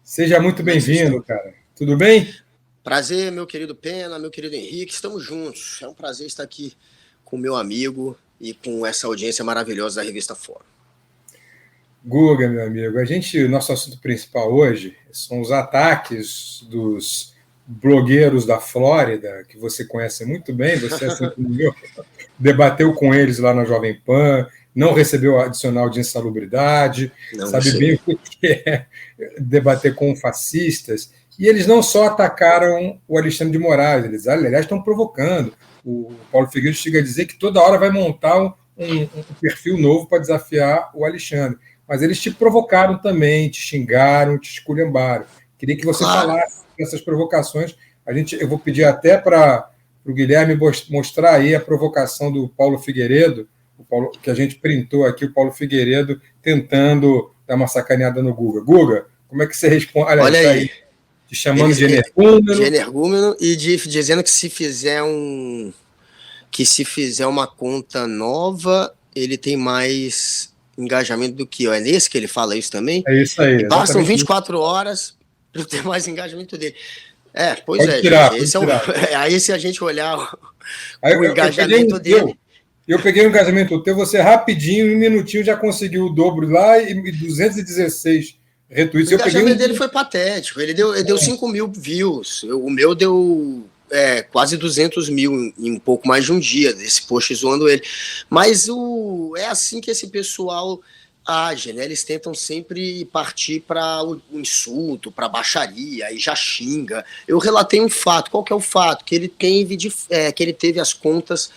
Seja muito Como é que vocês bem-vindo, estão? cara. Tudo bem? Prazer, meu querido Pena, meu querido Henrique, estamos juntos. É um prazer estar aqui com meu amigo e com essa audiência maravilhosa da revista Fórum. Guga, meu amigo, nosso assunto principal hoje são os ataques dos blogueiros da Flórida, que você conhece muito bem, você, assim como eu, debateu com eles lá na Jovem Pan, não recebeu adicional de insalubridade, Não sabe bem recebi. o que é debater com fascistas. E eles não só atacaram o Alexandre de Moraes, eles, aliás, estão provocando. O Paulo Figueiredo chega a dizer que toda hora vai montar um perfil novo para desafiar o Alexandre. Mas eles te provocaram também, te xingaram, te esculhambaram. Queria que você Claro. falasse dessas provocações. Eu vou pedir até para o Guilherme mostrar aí a provocação do Paulo Figueiredo, que a gente printou aqui, o Paulo Figueiredo tentando dar uma sacaneada no Guga. Guga, como é que você responde? Olha, Olha está aí. aí, te chamando Eles, de de energúmeno. energúmeno e dizendo que se fizer uma conta nova, ele tem mais engajamento do que eu. É nesse que ele fala isso também? É isso aí, E bastam exatamente isso. 24 horas para eu ter mais engajamento dele. Pois Pode é, gente. tirar, pode Esse é o. tirar. Aí, se a gente olhar Aí o eu peguei engajamento um teu, dele. eu peguei um engajamento teu, você rapidinho, em um minutinho, já conseguiu o dobro lá e 216 O retweets. Eu peguei engajamento dele um. foi patético. Ele deu 5 mil views. O meu deu quase 200 mil em um pouco mais de um dia, desse post zoando ele. Mas é assim que esse pessoal age, né? Eles tentam sempre partir para o insulto, para baixaria, aí já xinga. Eu relatei um fato. Qual que é o fato? Que ele teve as contas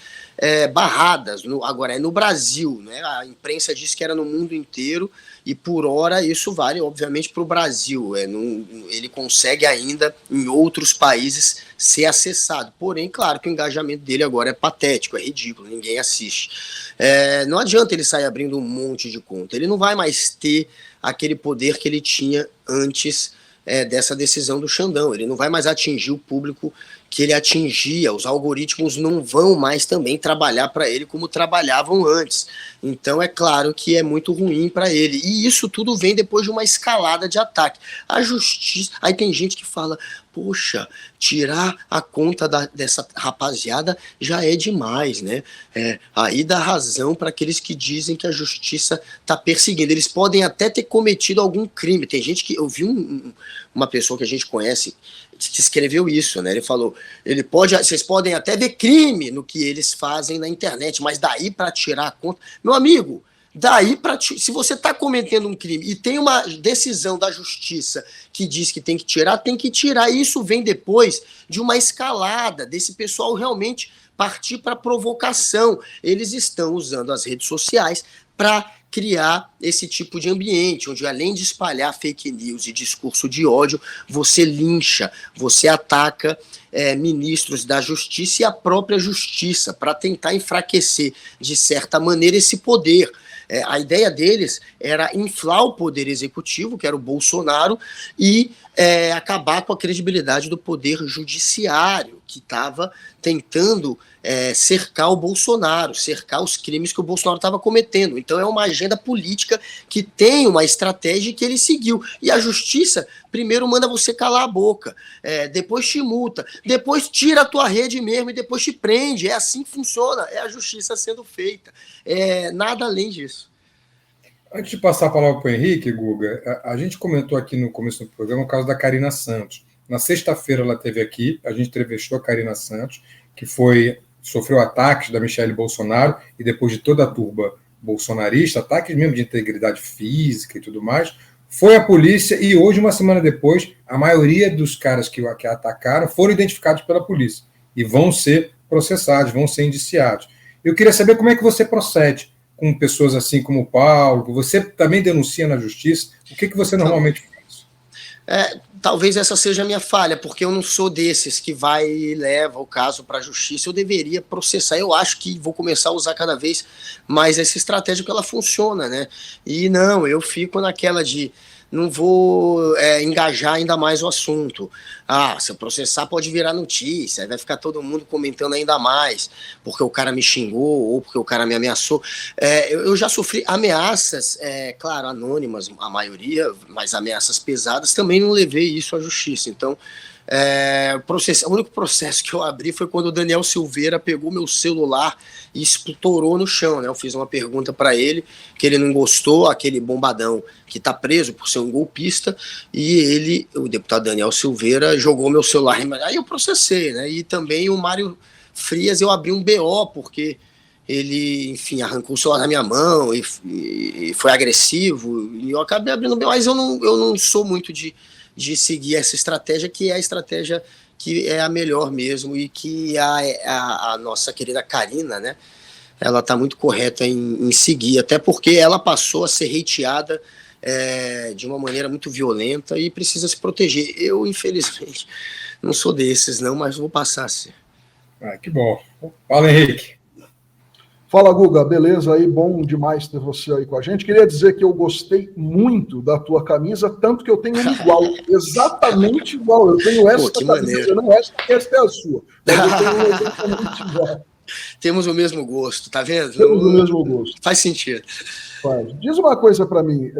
barradas. Agora, é no Brasil, né? A imprensa disse que era no mundo inteiro, e por hora isso vale, obviamente, para o Brasil. Ele consegue ainda, em outros países, ser acessado. Porém, claro que o engajamento dele agora é patético, é ridículo, ninguém assiste. Não adianta ele sair abrindo um monte de conta. Ele não vai mais ter aquele poder que ele tinha antes dessa decisão do Xandão. Ele não vai mais atingir o público que ele atingia. Os algoritmos não vão mais também trabalhar para ele como trabalhavam antes. Então é claro que é muito ruim para ele. E isso tudo vem depois de uma escalada de ataque. A justiça. Aí tem gente que fala: poxa, tirar a conta dessa rapaziada já é demais, né? Aí dá razão para aqueles que dizem que a justiça está perseguindo. Eles podem até ter cometido algum crime. Tem gente que. Eu vi uma pessoa que a gente conhece que escreveu isso, né? Ele falou: vocês podem até ver crime no que eles fazem na internet, mas daí para tirar a conta. Meu amigo, se você está cometendo um crime e tem uma decisão da justiça que diz que tem que tirar, tem que tirar. E isso vem depois de uma escalada desse pessoal realmente partir para provocação. Eles estão usando as redes sociais para criar esse tipo de ambiente, onde além de espalhar fake news e discurso de ódio, você lincha, você ataca ministros da justiça e a própria justiça, para tentar enfraquecer, de certa maneira, esse poder. A ideia deles era inflar o poder executivo, que era o Bolsonaro, e acabar com a credibilidade do poder judiciário, que estava tentando cercar o Bolsonaro, cercar os crimes que o Bolsonaro estava cometendo. Então é uma agenda política que tem uma estratégia que ele seguiu. E a justiça primeiro manda você calar a boca, depois te multa, depois tira a tua rede mesmo e depois te prende. É assim que funciona, é a justiça sendo feita. Nada além disso. Antes de passar a palavra para o Henrique, Guga, a gente comentou aqui no começo do programa o caso da Karina Santos. Na sexta-feira ela esteve aqui, a gente entrevistou a Karina Santos, que sofreu ataques da Michelle Bolsonaro e depois de toda a turba bolsonarista, ataques mesmo de integridade física e tudo mais, foi a polícia e hoje, uma semana depois, a maioria dos caras que a atacaram foram identificados pela polícia e vão ser processados, vão ser indiciados. Eu queria saber como é que você procede com pessoas assim como o Paulo, que você também denuncia na justiça. O que você normalmente faz? Talvez essa seja a minha falha, porque eu não sou desses que vai e leva o caso para a justiça. Eu deveria processar. Eu acho que vou começar a usar cada vez mais essa estratégia, porque ela funciona, né? E não, eu fico naquela de engajar ainda mais o assunto. Se eu processar pode virar notícia, vai ficar todo mundo comentando ainda mais, porque o cara me xingou ou porque o cara me ameaçou. Eu já sofri ameaças, claro, anônimas, a maioria, mas ameaças pesadas, também não levei isso à justiça. Então, o único processo que eu abri foi quando o Daniel Silveira pegou meu celular e estourou no chão, né? Eu fiz uma pergunta para ele, que ele não gostou, aquele bombadão que está preso por ser um golpista, e o deputado Daniel Silveira, jogou meu celular, aí eu processei, né? E também o Mário Frias, eu abri um BO, porque ele, enfim, arrancou o celular da minha mão e foi agressivo, e eu acabei abrindo um BO, mas eu não sou muito de seguir essa estratégia, que é a estratégia que é a melhor mesmo, e que a nossa querida Karina, né, ela está muito correta em seguir, até porque ela passou a ser hateada de uma maneira muito violenta e precisa se proteger. Eu, infelizmente, não sou desses, não, mas vou passar a ser. Que bom. Fala, Henrique. Fala, Guga, beleza aí? Bom demais ter você aí com a gente. Queria dizer que eu gostei muito da tua camisa, tanto que eu tenho uma igual, exatamente igual. Eu tenho essa camisa, não essa, porque essa é a sua. Mas eu tenho exatamente igual. Temos o mesmo gosto, tá vendo? Temos o mesmo gosto. Faz sentido. Diz uma coisa para mim.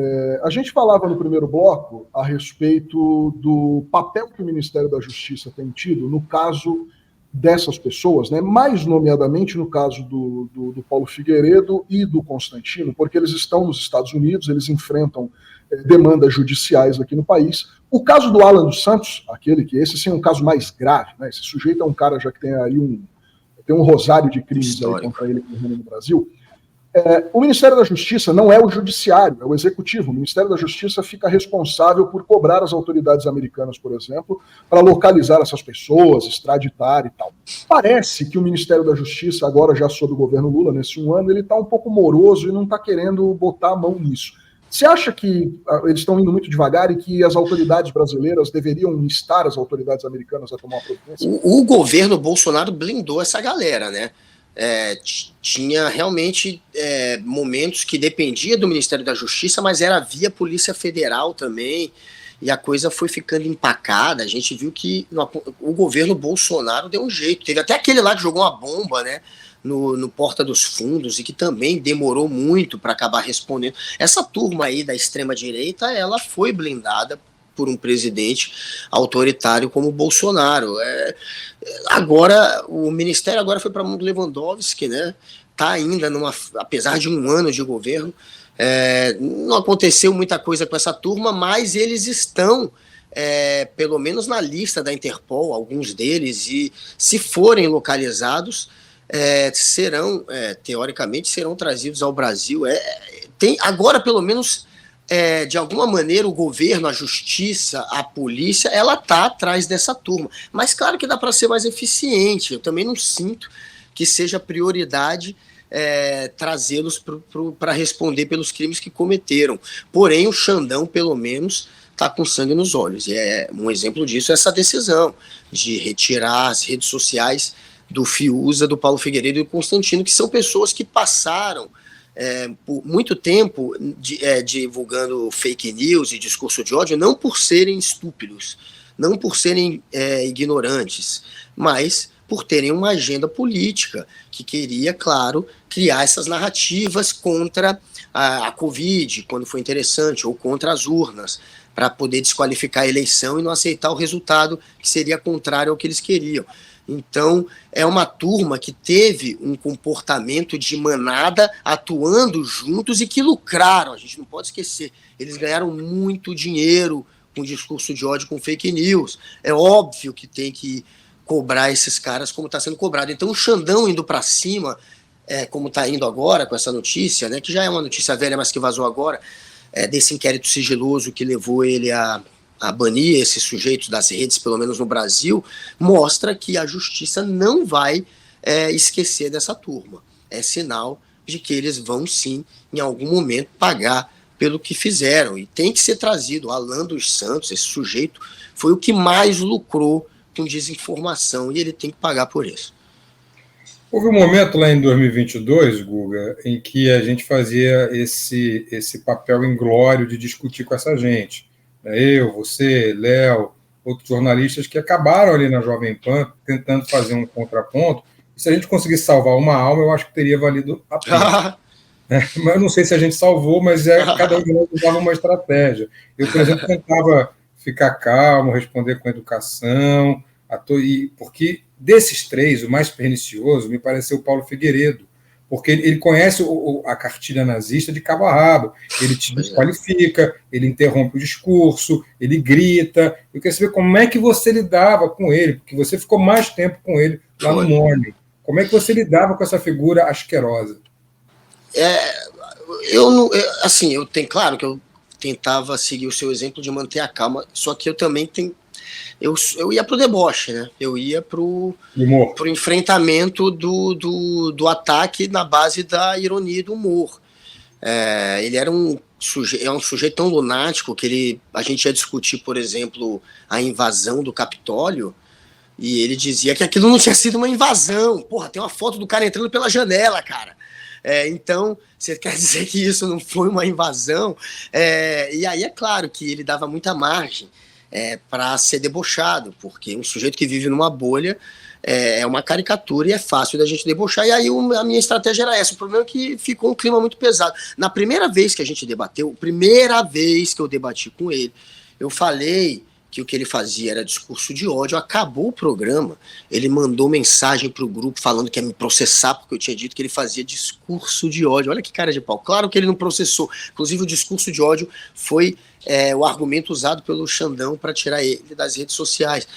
A gente falava no primeiro bloco a respeito do papel que o Ministério da Justiça tem tido no caso dessas pessoas, né? Mais nomeadamente no caso do Paulo Figueiredo e do Constantino, porque eles estão nos Estados Unidos, eles enfrentam demandas judiciais aqui no país. O caso do Alan dos Santos, esse sim é um caso mais grave, né? Esse sujeito é um cara já que tem aí um rosário de crimes aí contra ele no Brasil. O Ministério da Justiça não é o judiciário, é o executivo. O Ministério da Justiça fica responsável por cobrar as autoridades americanas, por exemplo, para localizar essas pessoas, extraditar e tal. Parece que o Ministério da Justiça, agora já sob o governo Lula, nesse 1 ano, ele está um pouco moroso e não está querendo botar a mão nisso. Você acha que eles estão indo muito devagar e que as autoridades brasileiras deveriam instar as autoridades americanas a tomar uma providência? O governo Bolsonaro blindou essa galera, né? Tinha realmente momentos que dependia do Ministério da Justiça, mas era via Polícia Federal também, e a coisa foi ficando empacada. A gente viu que o governo Bolsonaro deu um jeito. Teve até aquele lá que jogou uma bomba, né, no Porta dos Fundos, e que também demorou muito para acabar respondendo. Essa turma aí da extrema-direita, ela foi blindada por um presidente autoritário como o Bolsonaro. Agora, o Ministério agora foi para a mão do Lewandowski, né? Tá ainda apesar de 1 ano de governo, não aconteceu muita coisa com essa turma, mas eles estão, pelo menos na lista da Interpol, alguns deles, e se forem localizados, teoricamente, serão trazidos ao Brasil. Agora, pelo menos, de alguma maneira, o governo, a justiça, a polícia, ela está atrás dessa turma. Mas claro que dá para ser mais eficiente. Eu também não sinto que seja prioridade trazê-los para responder pelos crimes que cometeram. Porém, o Xandão, pelo menos, está com sangue nos olhos. E um exemplo disso é essa decisão de retirar as redes sociais do Fiuza, do Paulo Figueiredo e do Constantino, que são pessoas que passaram por muito tempo divulgando fake news e discurso de ódio, não por serem estúpidos, não por serem ignorantes, mas por terem uma agenda política que queria, claro, criar essas narrativas contra a Covid, quando foi interessante, ou contra as urnas, para poder desqualificar a eleição e não aceitar o resultado que seria contrário ao que eles queriam. Então, é uma turma que teve um comportamento de manada, atuando juntos e que lucraram, a gente não pode esquecer. Eles ganharam muito dinheiro com discurso de ódio, com fake news. É óbvio que tem que cobrar esses caras como está sendo cobrado. Então, o Xandão indo para cima, como está indo agora com essa notícia, né, que já é uma notícia velha, mas que vazou agora, desse inquérito sigiloso que levou ele a banir esses sujeitos das redes, pelo menos no Brasil, mostra que a justiça não vai esquecer dessa turma. É sinal de que eles vão, sim, em algum momento, pagar pelo que fizeram. E tem que ser trazido. O Alan dos Santos, esse sujeito, foi o que mais lucrou com desinformação, e ele tem que pagar por isso. Houve um momento lá em 2022, Guga, em que a gente fazia esse papel inglório de discutir com essa gente. Eu, você, Léo, outros jornalistas que acabaram ali na Jovem Pan tentando fazer um contraponto. E se a gente conseguisse salvar uma alma, eu acho que teria valido a pena. Mas eu não sei se a gente salvou, mas cada um de nós usava uma estratégia. Eu, por exemplo, tentava ficar calmo, responder com educação, porque desses três, o mais pernicioso me pareceu o Paulo Figueiredo, porque ele conhece a cartilha nazista de cabo a rabo, ele te desqualifica, ele interrompe o discurso, ele grita. Eu queria saber como é que você lidava com ele, porque você ficou mais tempo com ele lá no Morning. Como é que você lidava com essa figura asquerosa? Claro que eu tentava seguir o seu exemplo de manter a calma, só que eu também eu ia pro deboche, né? Eu ia pro enfrentamento do ataque na base da ironia e do humor. Ele era um sujeito tão lunático que a gente ia discutir, por exemplo, a invasão do Capitólio, e ele dizia que aquilo não tinha sido uma invasão. Porra, tem uma foto do cara entrando pela janela, cara. Então, você quer dizer que isso não foi uma invasão? E aí é claro que ele dava muita margem para ser debochado, porque um sujeito que vive numa bolha é uma caricatura e é fácil da gente debochar. E aí a minha estratégia era essa. O problema é que ficou um clima muito pesado. Na primeira vez que a gente debateu, primeira vez que eu debati com ele, eu falei que o que ele fazia era discurso de ódio. Acabou o programa, ele mandou mensagem pro grupo falando que ia me processar porque eu tinha dito que ele fazia discurso de ódio. Olha que cara de pau. Claro que ele não processou. Inclusive o discurso de ódio foi o argumento usado pelo Xandão para tirar ele das redes sociais.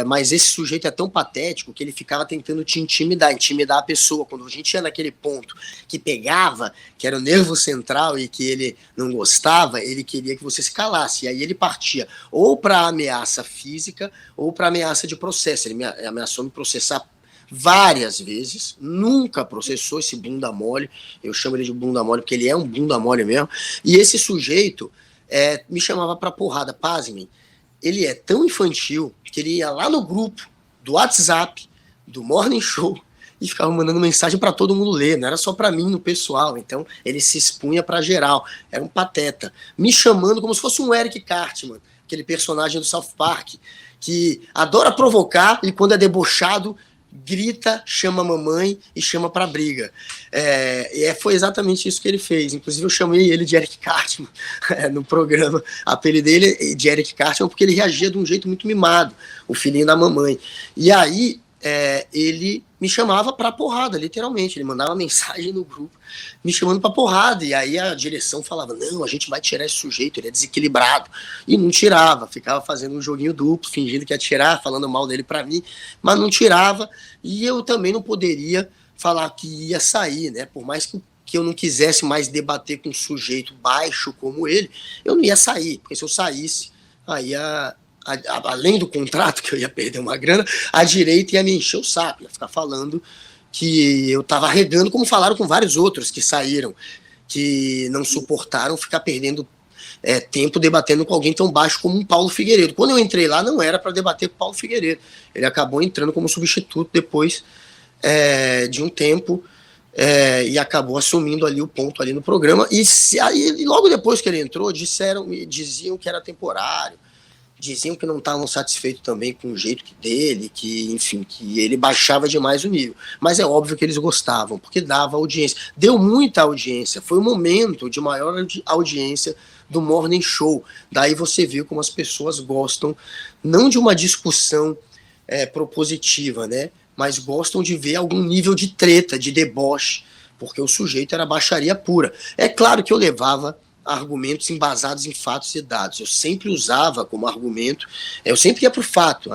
Mas esse sujeito é tão patético que ele ficava tentando te intimidar a pessoa. Quando a gente ia naquele ponto que pegava, que era o nervo central e que ele não gostava, ele queria que você se calasse. E aí ele partia ou para ameaça física ou para ameaça de processo. Ele me ameaçou me processar várias vezes, nunca processou esse bunda mole. Eu chamo ele de bunda mole porque ele é um bunda mole mesmo. E esse sujeito me chamava pra porrada. Pasmem, ele é tão infantil que ele ia lá no grupo do WhatsApp do Morning Show e ficava mandando mensagem para todo mundo ler, não era só para mim no pessoal. Então ele se expunha para geral, era um pateta, me chamando como se fosse um Eric Cartman, aquele personagem do South Park que adora provocar e quando é debochado grita, chama a mamãe e chama pra briga. Foi exatamente isso que ele fez. Inclusive eu chamei ele de Eric Cartman no programa, apelidei ele de Eric Cartman porque ele reagia de um jeito muito mimado, o filhinho da mamãe. E aí ele me chamava pra porrada, literalmente. Ele mandava mensagem no grupo me chamando pra porrada, e aí a direção falava, não, a gente vai tirar esse sujeito, ele é desequilibrado, e não tirava, ficava fazendo um joguinho duplo, fingindo que ia tirar, falando mal dele pra mim, mas não tirava, e eu também não poderia falar que ia sair, né, por mais que eu não quisesse mais debater com um sujeito baixo como ele, eu não ia sair, porque se eu saísse, aí além do contrato, que eu ia perder uma grana, a direita ia me encher o saco, ia ficar falando que eu estava regando, como falaram com vários outros que saíram, que não suportaram ficar perdendo tempo debatendo com alguém tão baixo como um Paulo Figueiredo. Quando eu entrei lá, não era para debater com o Paulo Figueiredo. Ele acabou entrando como substituto depois de um tempo e acabou assumindo ali o ponto ali no programa. E logo depois que ele entrou, diziam que era temporário, diziam que não estavam satisfeitos também com o jeito dele, que, enfim, que ele baixava demais o nível. Mas é óbvio que eles gostavam, porque dava audiência. Deu muita audiência, foi o momento de maior audiência do Morning Show. Daí você viu como as pessoas gostam, não de uma discussão propositiva, né? Mas gostam de ver algum nível de treta, de deboche, porque o sujeito era baixaria pura. É claro que eu levava argumentos embasados em fatos e dados. Eu sempre usava como argumento, eu sempre ia para o fato.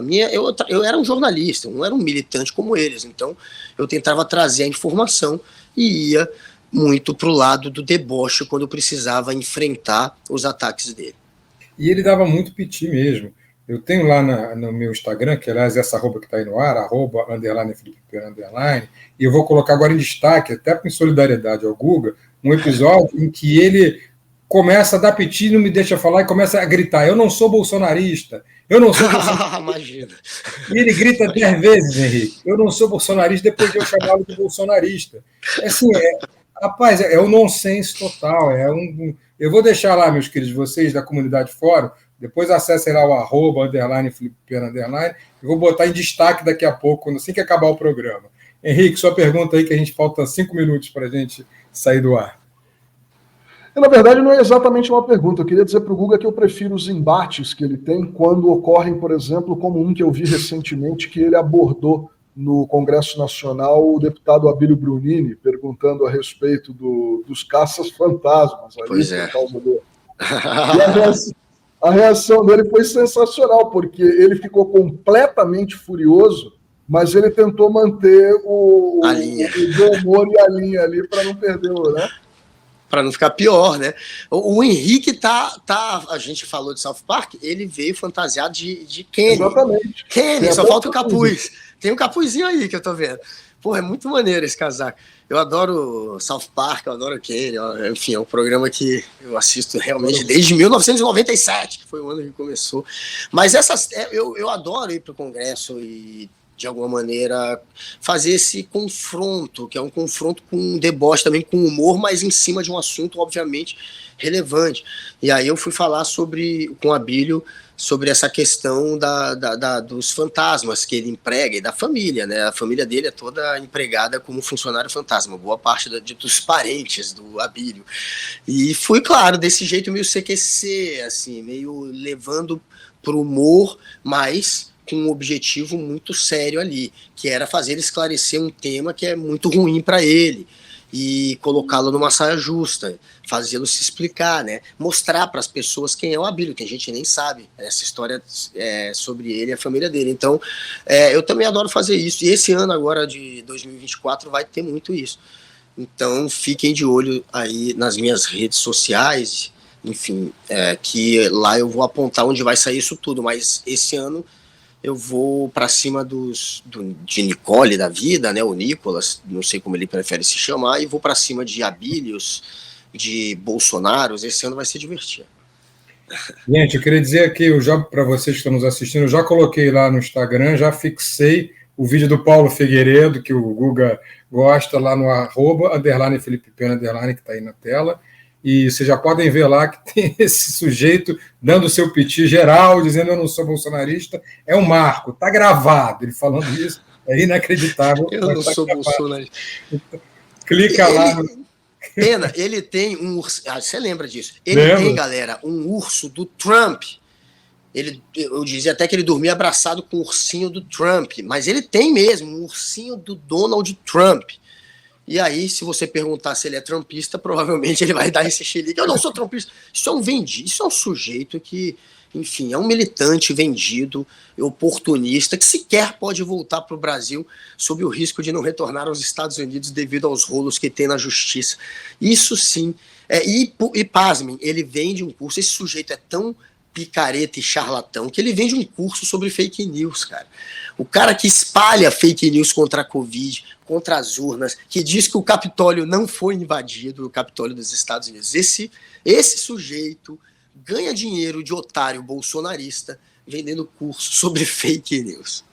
Eu era um jornalista, eu não era um militante como eles, então eu tentava trazer a informação e ia muito para o lado do deboche quando eu precisava enfrentar os ataques dele. E ele dava muito piti mesmo. Eu tenho lá no meu Instagram, que aliás essa arroba que está aí no ar, @_Felipe__, e eu vou colocar agora em destaque, até em solidariedade ao Guga, um episódio em que ele começa a dar piti, não me deixa falar e começa a gritar: eu não sou bolsonarista, eu não sou bolsonarista. Imagina. E ele grita 10 vezes, Henrique: eu não sou bolsonarista, depois de eu chamá-lo de bolsonarista. Assim, rapaz, é um nonsense total. Eu vou deixar lá, meus queridos, vocês da comunidade fórum, depois acessem lá o @ Felipe Pena _, eu vou botar em destaque daqui a pouco, assim que acabar o programa. Henrique, sua pergunta aí, que a gente falta 5 minutos para a gente sair do ar. Na verdade, não é exatamente uma pergunta. Eu queria dizer para o Guga que eu prefiro os embates que ele tem quando ocorrem, por exemplo, como um que eu vi recentemente, que ele abordou no Congresso Nacional o deputado Abílio Brunini, perguntando a respeito dos caças fantasmas. Ali, pois é. E a reação dele foi sensacional, porque ele ficou completamente furioso, mas ele tentou manter o bom humor e a linha ali para não perder, né? Para não ficar pior, né? O Henrique a gente falou de South Park, ele veio fantasiado de Kenny. Exatamente. Kenny, só falta o capuz. Tem um capuzinho aí que eu tô vendo. Porra, é muito maneiro esse casaco. Eu adoro South Park, eu adoro Kenny. Enfim, é um programa que eu assisto realmente desde 1997, que foi o ano que começou. Mas eu adoro ir pro Congresso e, de alguma maneira, fazer esse confronto, que é um confronto com um deboche também, com humor, mas em cima de um assunto, obviamente, relevante. E aí eu fui falar com o Abílio sobre essa questão dos fantasmas que ele emprega e da família, né? A família dele é toda empregada como funcionário fantasma, boa parte dos parentes do Abílio. E fui, claro, desse jeito meio CQC, assim, meio levando pro humor, mas com um objetivo muito sério ali, que era fazer ele esclarecer um tema que é muito ruim para ele e colocá-lo numa saia justa, fazê-lo se explicar, né? Mostrar para as pessoas quem é o Abílio, que a gente nem sabe essa história sobre ele e a família dele. Então, eu também adoro fazer isso. E esse ano agora de 2024 vai ter muito isso. Então, fiquem de olho aí nas minhas redes sociais, enfim, que lá eu vou apontar onde vai sair isso tudo. Mas esse ano eu vou para cima de Nicole da vida, né, o Nicolas, não sei como ele prefere se chamar, e vou para cima de Abílios, de Bolsonaros. Esse ano vai ser divertido. Gente, eu queria dizer aqui, para vocês que estão nos assistindo, eu já coloquei lá no Instagram, já fixei o vídeo do Paulo Figueiredo, que o Guga gosta, lá no @ Felipe Pena _, que está aí na tela. E vocês já podem ver lá que tem esse sujeito dando o seu piti geral, dizendo: eu não sou bolsonarista. É um marco, está gravado ele falando isso, é inacreditável. Eu não sou bolsonarista. Clica lá. Pena, ele tem um urso. Você lembra disso? Ele tem, galera, um urso do Trump. Eu dizia até que ele dormia abraçado com o ursinho do Trump, mas ele tem mesmo um ursinho do Donald Trump. E aí, se você perguntar se ele é trumpista, provavelmente ele vai dar esse xilique. Eu não sou trumpista. Isso é um vendido, isso é um sujeito que, enfim, é um militante vendido, oportunista, que sequer pode voltar para o Brasil sob o risco de não retornar aos Estados Unidos devido aos rolos que tem na justiça. Isso sim. E pasmem, ele vende um curso. Esse sujeito é tão picareta e charlatão que ele vende um curso sobre fake news, cara. O cara que espalha fake news contra a Covid, contra as urnas, que diz que o Capitólio não foi invadido, o Capitólio dos Estados Unidos. Esse sujeito ganha dinheiro de otário bolsonarista vendendo curso sobre fake news.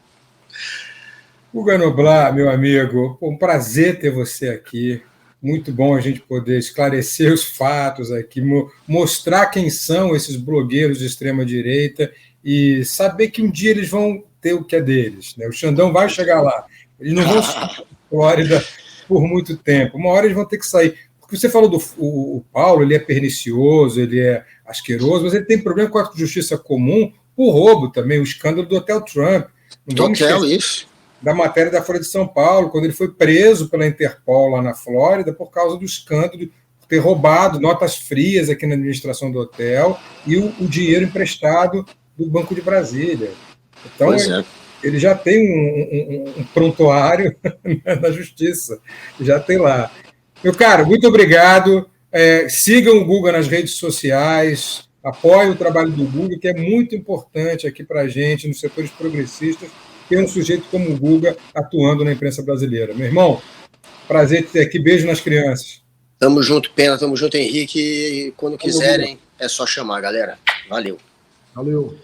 Guga Noblat, meu amigo, um prazer ter você aqui. Muito bom a gente poder esclarecer os fatos aqui, mostrar quem são esses blogueiros de extrema-direita e saber que um dia eles vão ter o que é deles, né? O Xandão vai chegar lá. Eles não vão sair da Flórida por muito tempo. Uma hora eles vão ter que sair. Porque você falou o Paulo, ele é pernicioso, ele é asqueroso, mas ele tem problema com a justiça comum por roubo também, o escândalo do Hotel Trump. Não vamos esquecer isso. Da matéria da Folha de São Paulo, quando ele foi preso pela Interpol lá na Flórida por causa do escândalo de ter roubado notas frias aqui na administração do hotel e o dinheiro emprestado do Banco de Brasília. Então, ele já tem um prontuário na justiça, já tem lá. Meu caro, muito obrigado. Sigam o Guga nas redes sociais, apoiem o trabalho do Guga, que é muito importante aqui para a gente, nos setores progressistas, ter um sujeito como o Guga atuando na imprensa brasileira. Meu irmão, prazer te ter aqui. Beijo nas crianças. Tamo junto, Pena, tamo junto, Henrique. Quando quiserem, é só chamar, galera. Valeu. Valeu.